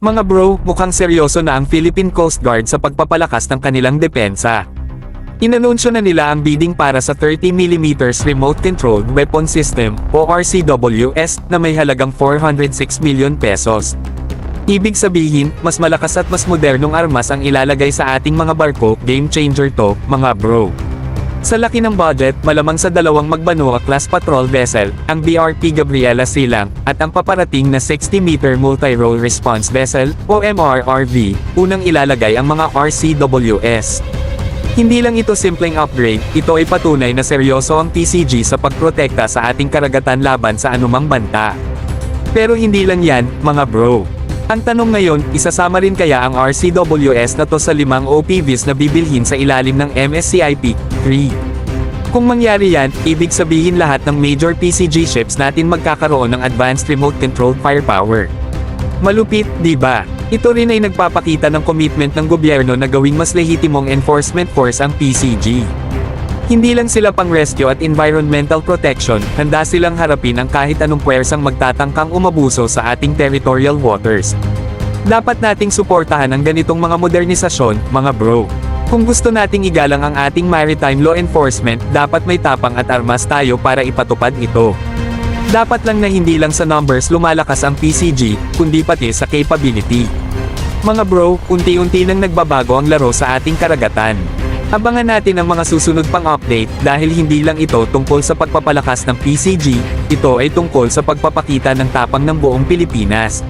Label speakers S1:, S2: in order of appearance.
S1: Mga bro, mukhang seryoso na ang Philippine Coast Guard sa pagpapalakas ng kanilang depensa. Inanunsyo na nila ang bidding para sa 30mm Remote Controlled Weapon System o RCWS na may halagang 406 million pesos. Ibig sabihin, mas malakas at mas modernong armas ang ilalagay sa ating mga barko, game changer to, mga bro. Sa laki ng budget, malamang sa dalawang Magbanua-class patrol vessel, ang BRP Gabriela Silang, at ang paparating na 60-meter Multi-Role Response Vessel, o MRRV, unang ilalagay ang mga RCWS. Hindi lang ito simpleng upgrade, ito ay patunay na seryoso ang PCG sa pagprotekta sa ating karagatan laban sa anumang banta. Pero hindi lang yan, mga bro. Ang tanong ngayon, isasama rin kaya ang RCWS na to sa 5 OPVs na bibilhin sa ilalim ng MSCIP 3? Kung mangyari yan, ibig sabihin lahat ng major PCG ships natin magkakaroon ng advanced remote controlled firepower. Malupit, di ba? Ito rin ay nagpapakita ng commitment ng gobyerno na gawing mas lehitimong enforcement force ang PCG. Hindi lang sila pang rescue at environmental protection, handa silang harapin ang kahit anong puwersang magtatangkang umabuso sa ating territorial waters. Dapat nating suportahan ang ganitong mga modernisasyon, mga bro. Kung gusto nating igalang ang ating maritime law enforcement, dapat may tapang at armas tayo para ipatupad ito. Dapat lang na hindi lang sa numbers lumalakas ang PCG, kundi pati sa capability. Mga bro, unti-unti nang nagbabago ang laro sa ating karagatan. Abangan natin ang mga susunod pang update dahil hindi lang ito tungkol sa pagpapalakas ng PCG, ito ay tungkol sa pagpapakita ng tapang ng buong Pilipinas.